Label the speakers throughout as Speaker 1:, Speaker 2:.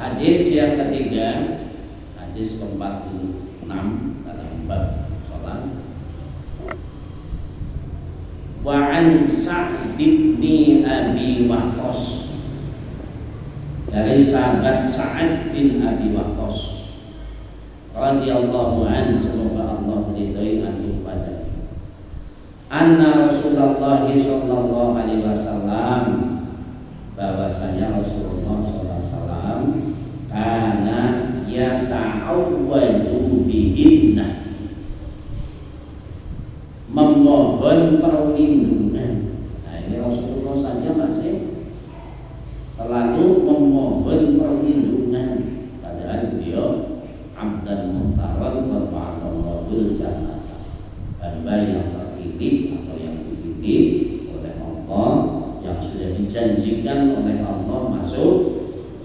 Speaker 1: Hadis yang ketiga, hadis ke-46 dalam bab salat. Wa an Sa'd bin Abi Waqqas, dari sahabat Sa'ad bin Abi Waqqas radhiyallahu anhu, semoga Allah meridai anhu pada anna Rasulullah sallallahu alaihi wasallam, bahwasanya Rasulullah sallallahu alaihi wasallam kana yata'awwadu bihinna, memohon perlindungan. Nah, ini Rasulullah saja masih selalu memohon perlindungan, padahal beliau abdan muhtaram wa ta'allahu jannah, hamba yang terpilih atau yang dipilih oleh Allah, yang sudah dijanjikan oleh Allah masuk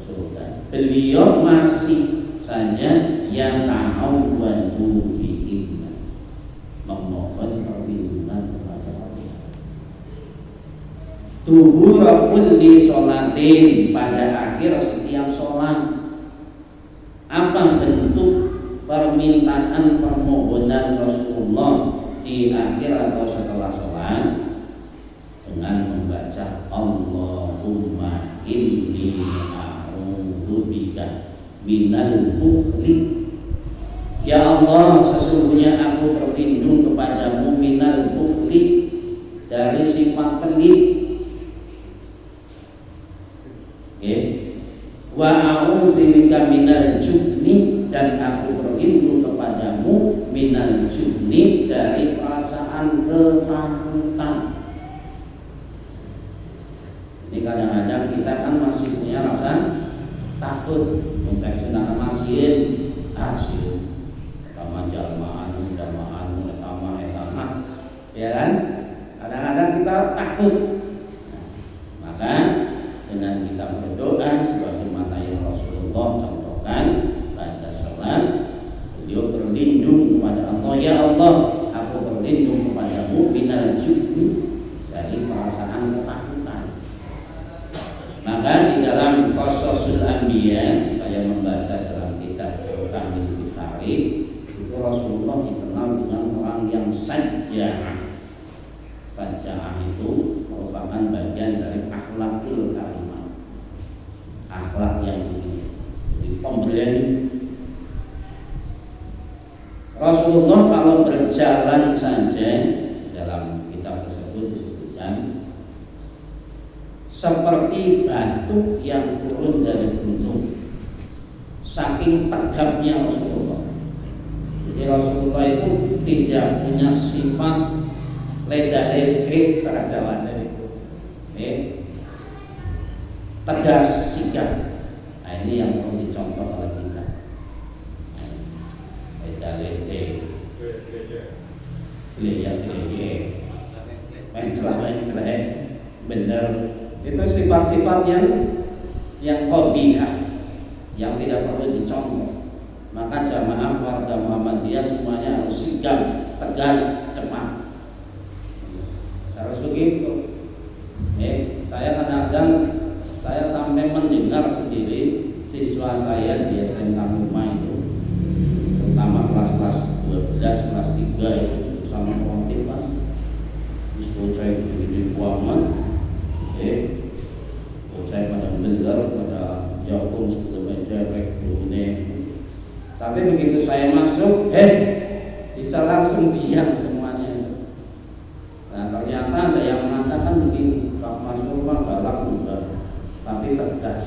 Speaker 1: surga. Beliau masih saja yang ta'awwadu bihinna, memohon perlindungan kepada Allah. Dubur kulli sholatin, pada akhir setiap sholat. Apa bentuk permintaan permohonan Rasulullah di akhir atau setelah sholat? Dengan membaca Allahumma inni a'udzubika minal bukhli. Ya Allah, sesungguhnya aku berlindung kepadamu minal bukhli, dari sifat pelit. Wa a'udzubika minal jubni, dan aku berlindung kepadamu minal jubni, dari perasaan ketakutan. Ini kadang-kadang kita kan masih punya rasa takut, mencek sunah masjid, asyik sama jalmaan, etama, ya kan? Kadang-kadang kita takut. Maka dengan kita berdoa sebagaimana yang Rasulullah contohkan pada salat, beliau berlindung kepada Allah. Ya Allah, aku berlindung kepadamu minal jubni, dari perasaan ketakutan. Maka di dalam Qasasul Anbiya, saya membaca dalam kitab Kamil Tarikh, itu Rasulullah dikenal dengan orang yang sajjah. Sajjah itu merupakan bagian dari akhlakul karimah, akhlak yang pemberani. Rasulullah kalau berjalan saja, dalam kitab tersebut disebutkan seperti batu yang turun dari gunung, saking tegapnya Rasulullah. Jadi Rasulullah itu tidak punya sifat leda-lede, cara Jawa itu, tegas, sigap. Nah, ini yang perlu dicontoh oleh kita. Leda-lede, geleyek-geleyek, mencela-mencela, benar. Itu sifat-sifat yang qabihah, yang tidak perlu dicontoh. Maka jamaah warga Muhammadiyah semuanya harus sigap, tegas, cepat. Harus begitu. Saya kadang-kadang saya sampai mendengar sendiri siswa saya di SMK Rumah itu, terutama kelas-kelas 12, kelas 3 itu sama kontin Mas. Terus bocah itu gede banget. Bocah pada beler, pada jagung sebelum derek dune. Tapi begitu saya masuk, bisa langsung diam semuanya. Nah, ternyata ada yang mengatakan begini, Pak Mas Rumah galak enggak, tapi tegas.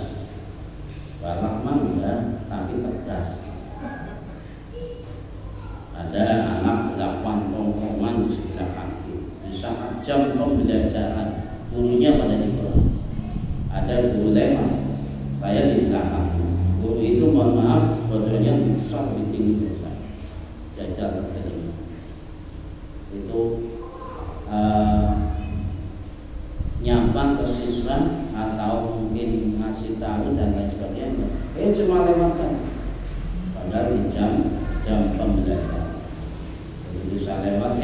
Speaker 1: Galak mah enggak, tapi tegas. Ada anak 8 tongkrongan di sebelah kaki. Di saat jam pembelajaran, gurunya pada di bawah. Ada guru lewat, saya di belakang. Guru itu mohon maaf, bodohnya besar di tinggi besar, jajal terterima. Itu nyampang ke siswa atau mungkin ngasih tahu dan lain sebagainya. Cuma lewat saja. Padahal di jam pembelajaran. Begitu saya lewat,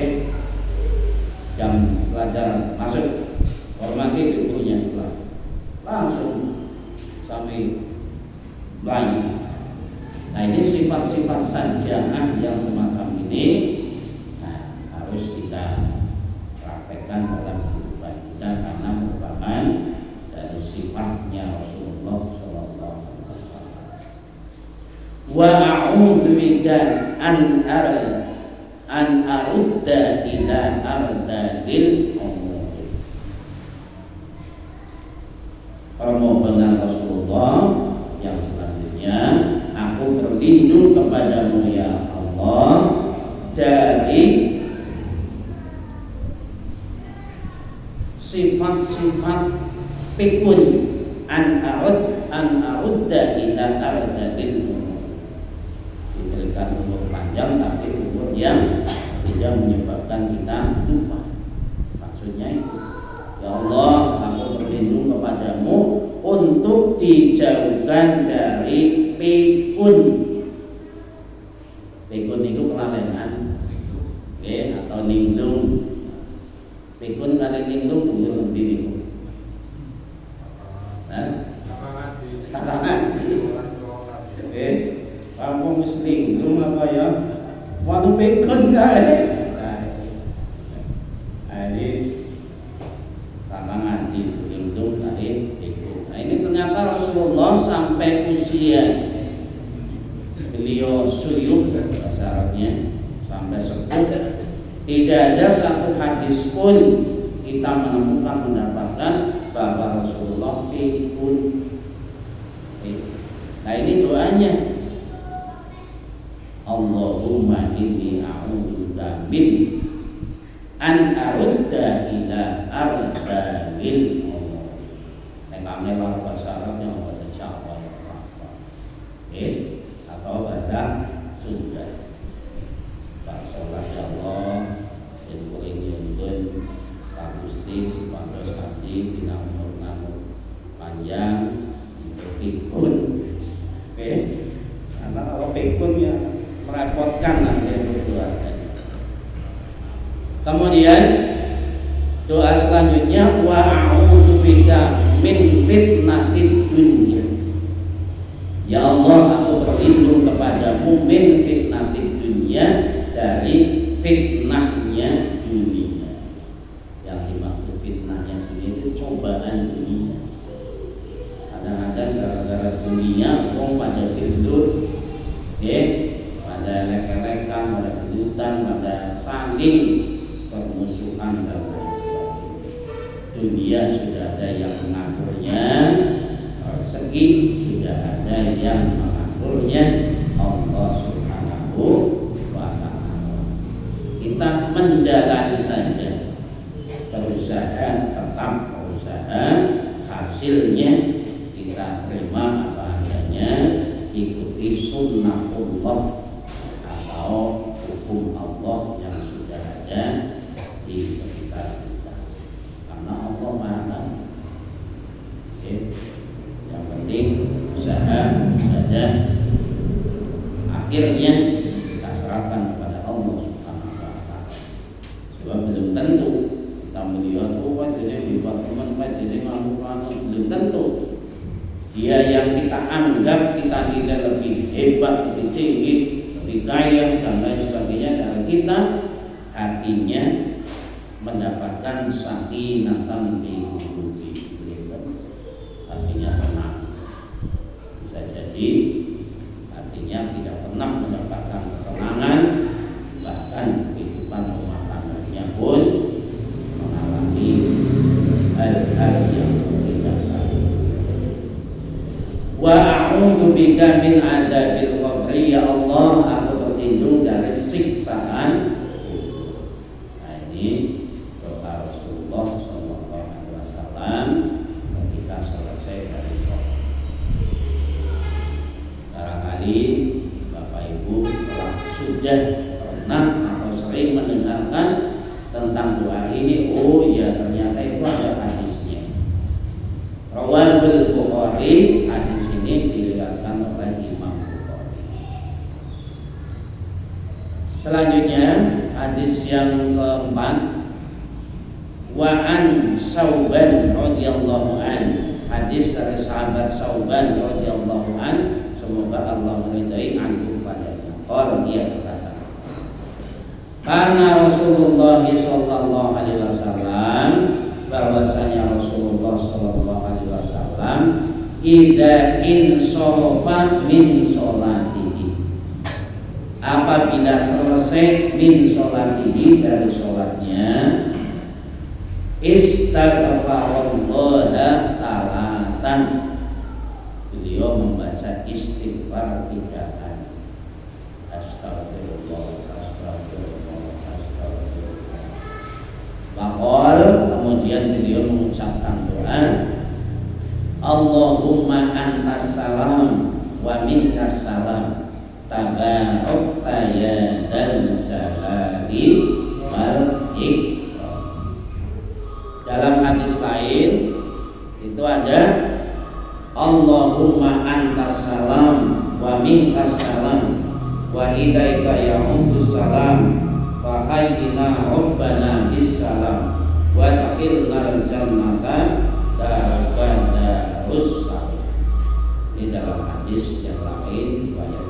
Speaker 1: jam pelajaran masuk, hormati gurunya pulang. Langsung sampai baik. Nah ini sifat-sifat sarjana yang semacam ini harus kita praktekkan dalam kehidupan kita karena merupakan dari sifatnya Rasulullah Sallallahu Alaihi Wasallam. Wa a'udzu bika an arudda ila ardadil umur. Permohonan Rasulullah yang selanjutnya, aku berlindung kepadamu ya Allah dari sifat-sifat pikun an arudda ila ardadil umur. Diberikan umur panjang tapi umur yang tidak menyebabkan kita lupa. Maksudnya itu, ya Allah, aku berlindung kepadamu untuk dijauhkan dari pikun. Pikun itu kelalaian, atau linglung. Pikun kali linglung tunggu nanti itu. Kalangan. Kamu mesti linglung apa ya? Waktu pikun kali. Ini kalangan di linglung tadi pikun. Nah ini ternyata Rasulullah sampai usia beliau suyuh bahasa Arabnya sampai sepuh, tidak ada satu hadis pun kita menemukan mendapatkan bahwa Rasulullah pikun. Nah ini doanya, Allahumma inni a'udzubika min an arudda ila ardhil umur. Kami lalu bahasa Arabnya bahasa Jawa atau bahasa Sunda. Bahasa Allah simpuling nyuntun Pak Gusti supados abdi dina umur panjang pikun. Karena kalau pikun ya merepotkan nanti berdoa. Kemudian doa selanjutnya, wa a'udzubika min fitnatid dunya. Ya Allah, aku berlindung kepadamu min fitnatid dunya, dari fitnahnya dunia. Yang dimaksud fitnahnya dunia itu cobaan dunia. Kadang-kadang gara-gara dunia orang pada gendut, pada lek-lekan, pada gendutan, pada saling permusuhan dan lain sebagainya. Dunia sudah ada yang mengaturnya, rezeki sudah ada yang mengaturnya, Allah Subhanahu wa Ta'ala. Kita menjalani saja, berusaha tetap berusaha, hasilnya kita terima apa adanya, ikuti sunnahullah atau hukum Allah yang sudah ada di sekitar kita, karena Allah Maha Tahu. Yang penting usaha ada, akhirnya kita serahkan kepada Allah Subhanahu wa Ta'ala. Sebab belum tentu kita melihat wajahnya hebat teman, wajahnya ngamu-ngamu, belum tentu dia yang kita anggap kita nilai lebih hebat, lebih tinggi, lebih kaya dan lain sebagainya dari kita, hatinya mendapatkan sakinatan fi qulubi, hatinya tenang. Bisa jadi hatinya tidak pernah mendapatkan ketenangan, bahkan kehidupan rumah tangganya pun mengalami hal-hal yang tidak baik. Wa a'udzu bika min adzabil qabri, ya Allah, aku berlindung dari siksaan. Nah ini doa Rasulullah Sallallahu Alaihi Wasallam ketika selesai dari sholat. Barangkali Bapak Ibu telah sudah pernah atau sering mendengarkan tentang doa ini. Oh ya, ternyata itu ada hadisnya. Rawahul Bukhari, hadis ini diriwayatkan oleh Imam Bukhari. Selanjutnya hadis yang keempat, wa an Sauban radhiyallahu an, hadis dari sahabat Sauban radhiyallahu an, semoga Allah meridai anhu padanya. Qala dia berkata, karena Rasulullah sallallahu alaihi wasallam, bahwasanya Rasulullah sallallahu alaihi wasallam idza insarafa min sholatihi, apabila selesai min sholatihi dari sholatnya, istaghfarallaha talatan, beliau membaca istighfar 3 kali. Astagfirullah, astagfirullah, astagfirullah. Bakal kemudian beliau mengucapkan doa, Allahumma antas salam wa minkas salam, tabarakta ya dzal jalali wal ikram. Dalam hadis lain itu ada Allahumma antas salam wa minkas salam wa ilaika ya'udus salam fa hayyina rabbana bis salam wa takhilnal jannata darus salam. Ini dalam hadis yang lain riwayat.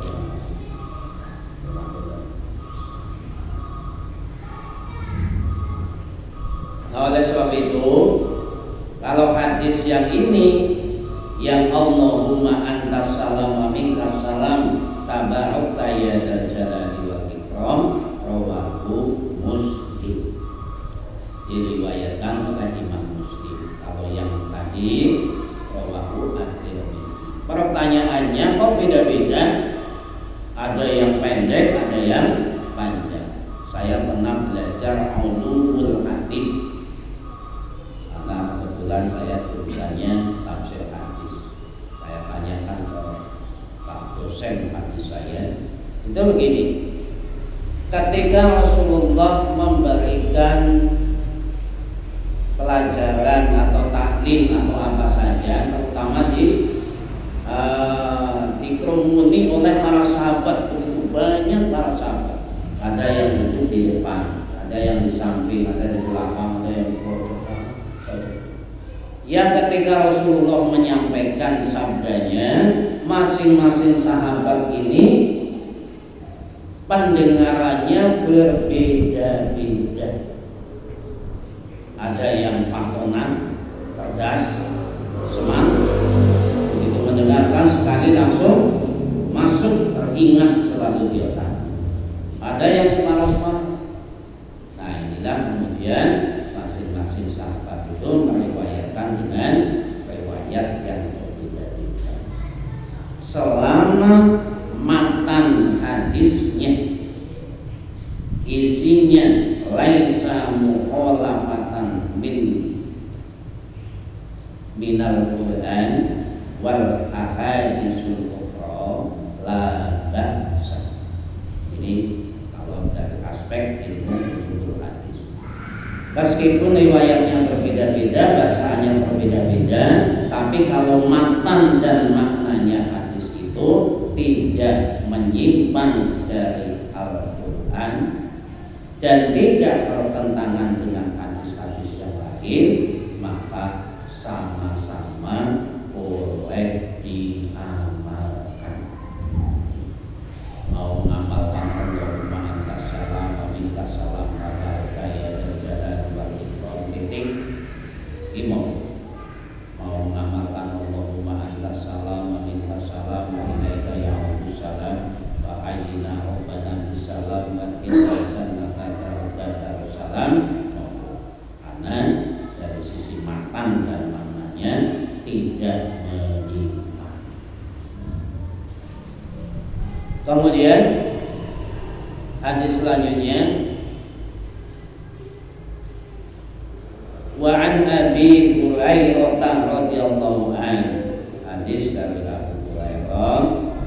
Speaker 1: Nah, oleh sebab itu, kalau hadis yang ini yang Allahumma antas salam wa minkas salam tabarakta ya dzal jalali wal ikram, rawahu Muslim, diriwayatkan oleh Imam Muslim. Kalau yang tadi rawahu at-Tirmidzi. Pertanyaannya kok beda-beda? Ada yang pendek, ada yang panjang. Saya pernah belajar ulumul hadis karena kebetulan saya jurusannya tafsir hadis. Saya tanyakan ke Pak dosen hadis saya, itu begini, ketika Rasulullah memberikan pelajaran atau taklim atau apa saja, terutama dikerumuni oleh para sahabat, begitu banyak para sahabat. Ada yang duduk di depan, ada yang di samping, ada di belakang, ada yang di pojok. Yang ketika Rasulullah menyampaikan sabdanya, masing-masing sahabat ini pendengarannya berbeda-beda. Ada yang fatonah, cerdas, semangat, begitu mendengarkan sekali langsung masuk, teringat selalu di otak. Ada yang semangat. Nah, inilah kemudian masing-masing sahabat itu meriwayatkan dengan riwayat yang berbeda-beda. Selama matan hadisnya isinya laisa mukhalafatan minal Qur'an wal ahadisul ukhra la ba'sa. Ini kalau dari aspek ilmu hadis. Meskipun riwayatnya berbeda-beda, bacaannya berbeda-beda, tapi kalau matan dan maknanya hadis itu tidak menyimpang dari Al-Quran dan tidak bertentangan dengan hadis-hadis yang lain, maka sama-sama boleh diamalkan. Mau mengamalkan Allahumma antas salam wa minkas salam tabaraka ya dzal jalali wal ikram titik, mau mengamalkan Allahumma antas salam wa minkas salam wa ilaika ya'udus salam wa hayyina rabbana bis salam wa qina darus salam. Karena dari sisi matan dan maknanya tidak menyimpang. Kemudian hadis selanjutnya, wa an Abi Hurairah radhiyallahu anhu, hadis dari Abu Hurairah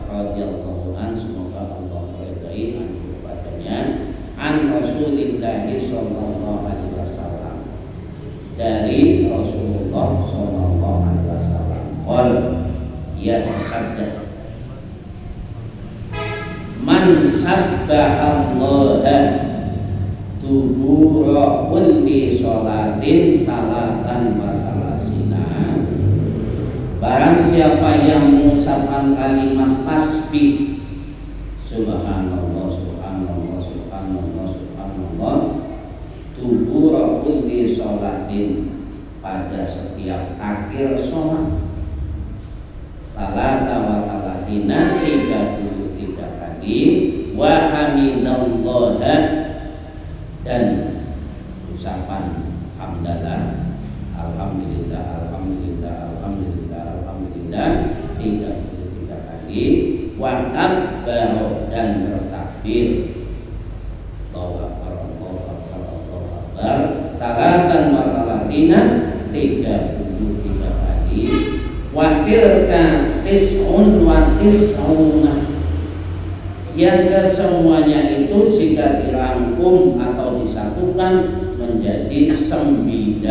Speaker 1: radhiyallahu anhu, semoga Allah meridai anhu padanya, an Rasulillah sallallahu alaihi wasallam, dari Rasulullah sallallahu alaihi wasallam, qol ya sabda, man sabbahallaha dubura kulli sholatin talatan wa salasina Barang siapa yang mengucapkan kalimat tasbih subhanallah subhanallah subhanallah subhanallah dubura kulli sholatin, pada setiap akhir sholat, talata wa talatina 33 kali, wa hamidallah, dan ucapan hamdalah alhamdulillah alhamdulillah alhamdulillah alhamdulillah 33 kali, wa takbir, dan bertakbir Allahu akbar Allahu akbar Allahu akbar talatan wa talatina 33 kali, wa tilka tis'un wa tis'una, yang kesemuanya itu jika dirangkum atau disatukan menjadi 99.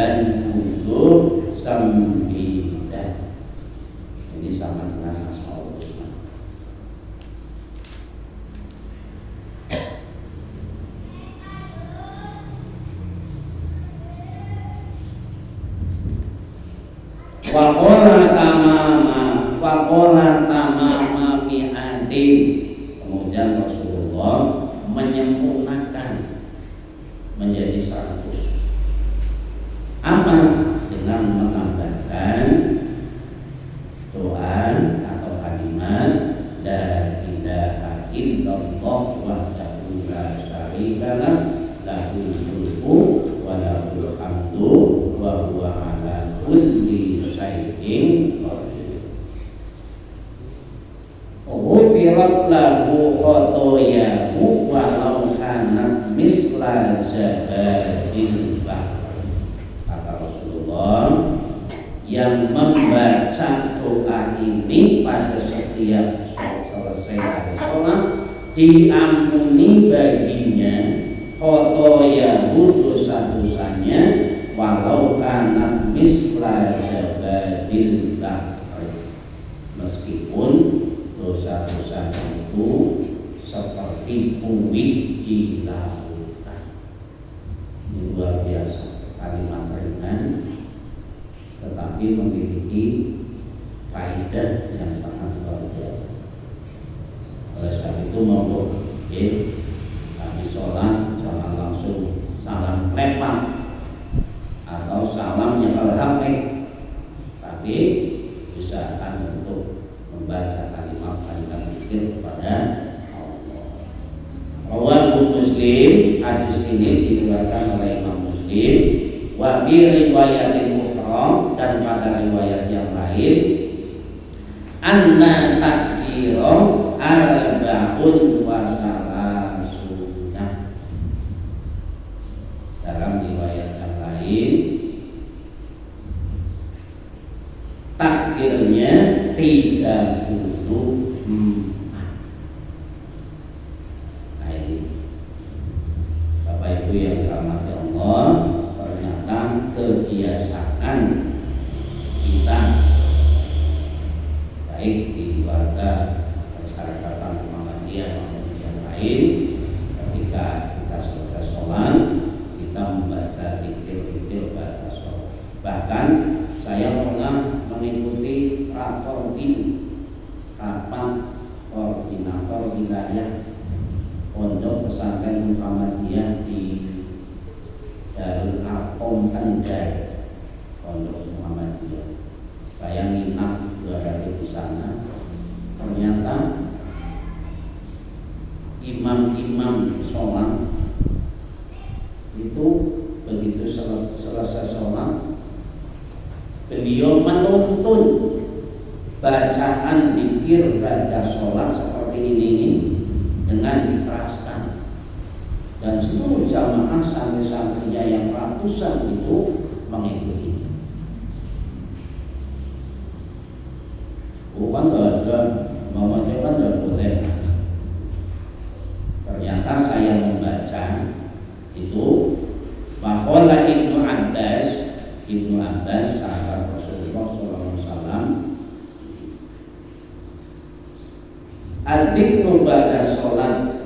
Speaker 1: Ini sama dengan Asmaul Husna. Waqala tamama mi'atin, kemudian Rasulullah menyempurnakan menjadi 100. Apa? Dengan menambahkan doa atau kalimat la ilaha illallah wahdahu la syarika lah, lahul mulku wa lahul hamdu wa huwa ala kulli syai'in qadir. Ghufirat lahu khotoyahu walau kanat misla zabadil bahr. Kata Rasulullah, yang membaca doa ini pada setiap selesai dari sholat diampuni baginya khotoyahu, dosa-dosanya, walau kanat misla zabadil bahr, meskipun dosa-dosanya itu seperti buih di lautan. Ini luar biasa, kalimat ringan tetapi memiliki faedah yang sangat luar biasa. Oleh sebab itu monggo habis sholat jangan langsung salam lepak atau salam yang alhamdulillah, tapi usahakan untuk membaca kalimat-kalimat zikir kepada Allah. Rawahu Muslim, hadis ini diriwayatkan oleh Imam Muslim. Wa fi riwayatin ukhra, dan pada riwayat yang lain, anna takbira arba'un wa salasuna. Dalam riwayat yang lain takbirnya 34. Nah ini Bapak Ibu yang dirahmati Allah, ternyata kebiasaan kita baik di keluarga persyaratan Muhammadiyah maupun yang lain, ketika kita selesai sholat kita membaca zikir-zikir pada sholat. Bahkan saya pernah mengikuti rapor koordinator wilayah Pondok Pesantren Muhammadiyah di Darul Arqam Kendal, Pondok Muhammadiyah. Saya nginap 2 hari di sana. Ternyata imam-imam sholat itu begitu selesai sholat, beliau menuntun bacaan zikir pada sholat seperti ini dengan dikeraskan, dan seluruh jamaah santri-santrinya yang ratusan itu mengikuti. Bukan nggak ada, Muhammadiyah kan nggak boleh. Ternyata saya membaca itu, maqala Ibnu Abbas sahabat Rasulullah SAW, al-dzikru ba'da sholat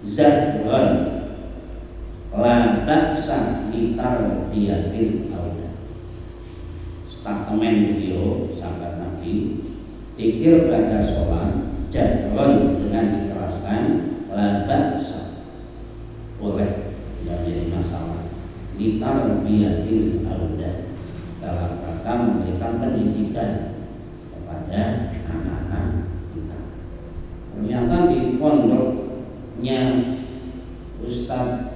Speaker 1: zadron la ba'sa bitarbiyatil aulad. Statement beliau Nabi, zikir pada sholat jadron dengan dikeraskan la ba'sa, boleh, tidak jadi masalah. Litarbiyatil aulad, dalam rangka memberikan pendidikan kepada anak-anak kita. Ternyata di pondoknya Ustadz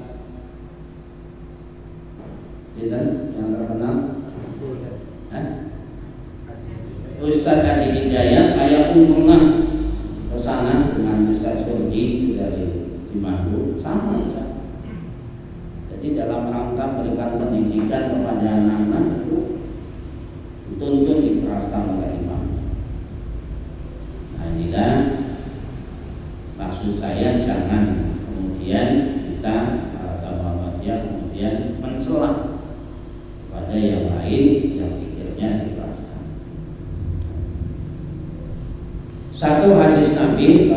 Speaker 1: yang terkenal, Ustadz Adi Hidayat, saya pun pernah ke sana dengan Ustadz Surdi dari Cimahi, sama Ustadz. Jadi dalam rangka memberikan pendidikan kepada anak-anak itu dituntut dikeraskan oleh imam. Nah, inilah maksud saya, jangan kemudian kita Muhammadiyah kemudian mencela pada yang lain yang pikirnya dikeraskan. Satu hadis Nabi,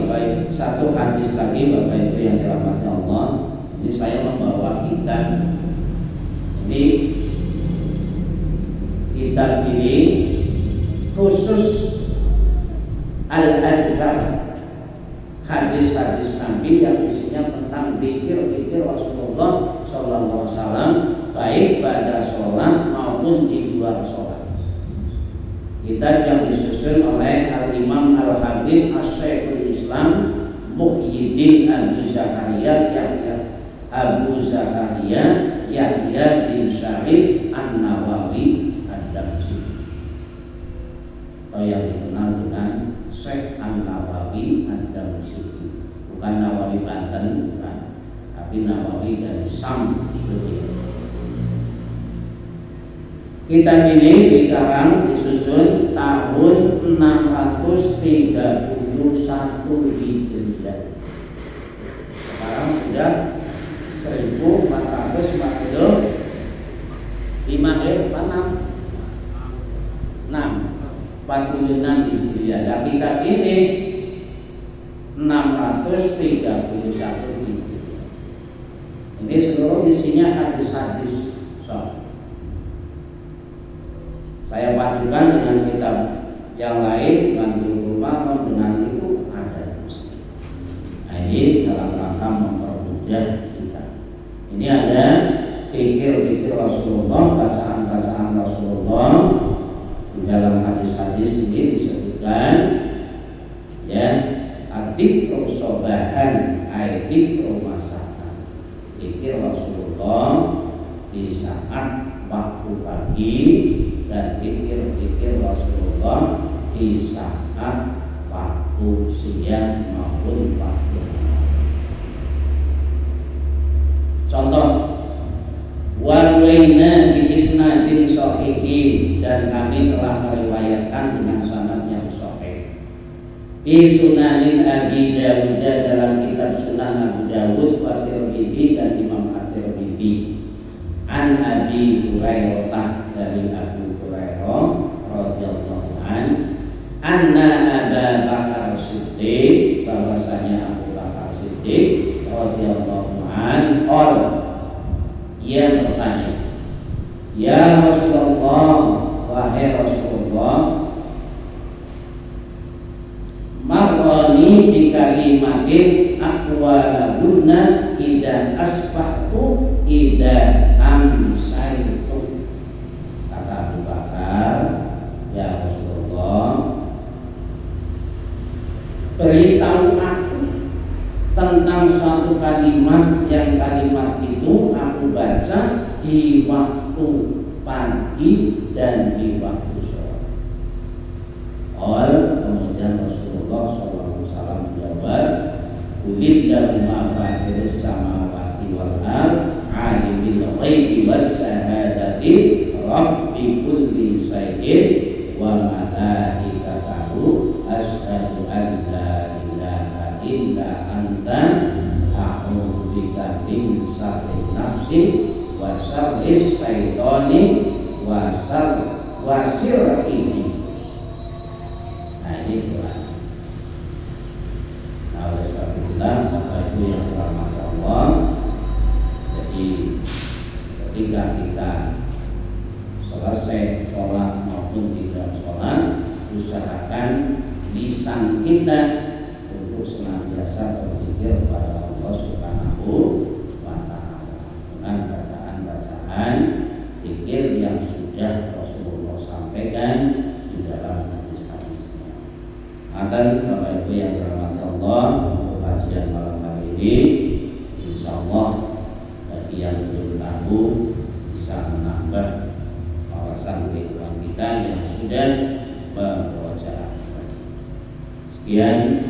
Speaker 1: satu hadis lagi Bapak Ibu yang dirahmati Allah. Ini saya membawa kitab ini khusus Al-Adhkar, hadis-hadis Nabi yang isinya tentang zikir Rasulullah Sallallahu Alaihi Wasallam, baik pada sholat maupun di luar sholat. Kitab yang disusun oleh Al-Imam Al-Habib As-Syekhul Islam Muhyiddin Abu Zakaria Yahya bin Syarif An-Nawawi Ad-Damsyik, atau yang dikenal dengan Syekh An-Nawawi Ad-Damsyik. Bukan Nawawi Banten, bukan, tapi Nawawi dari Sam, Suriah. Kitab ini dikarang disusun tahun 631 Hijriah. Sekarang sudah 46 Hijriah. Dan kitab ini 631 Hijriah. Ini seluruh isinya hadis-hadis sahih. Saya padukan dengan kitab yang lain, Bulughul Maram, dengan itu ada. Nah, ini dalam rangka mempermudah kita. Ini ada zikir Rasulullah, bacaan Rasulullah. Di dalam hadis-hadis ini disebutkan, ya, dzikru sobahan, dzikru masakan. Zikir Rasulullah di saat waktu pagi dan zikir Rasulullah di saat waktu siang maupun waktu malam. Contoh, warwaina bi isnadin sahihin, dan kami telah meriwayatkan dengan sanad yang sahih. Fi Sunanin Abi Dawud, dalam kitab Sunan Abu Dawud, wa Tirmidzi dan Imam At-Tirmidzi. An Abi Hurairah, dari Abu Hurairah radhiyallahu an, anna Abu Bakar Siddiq, bahwasanya Abu Bakar Siddiq radhiyallahu an, ia bertanya, ya Rasulullah, wahai Rasulullah, marrani bi kalimatin aqwalahunna idza asbahtu idza amsaytu. Kata Abu Bakar, ya Rasulullah, beritahu aku tentang satu kalimat yang kalimat itu aku baca di waktu pagi dan di waktu sore. Kemudian Rasulullah SAW menjawab, Qulillahu mafatirus samawati wal ardh, alimul ghaibi was syahadati, rabbi kulli syai'in wa malaikatahu, asyhadu an la ilaha illa anta, a'udzubika min syarri nafsi wa syarri syaitani wa syirkihi. Nah, ini Quran. Nah, oleh sebab itulah Bapak Ibu yang dirahmati Allah, jadi ketika kita selesai sholat maupun tidak sholat, usaha lisan kita untuk senantiasa berpikir kepada Allah Subhanahu wa Ta'ala dengan bacaan-bacaan zikir yang sudah Rasulullah sampaikan di dalam hadis-hadisnya. Akan Bapak Ibu yang dirahmati Allah, untuk kajian malam hari ini insyaallah bagi yang belum tahu bisa menambah wawasan kehidupan kita yang sudah berjalan. Sekian.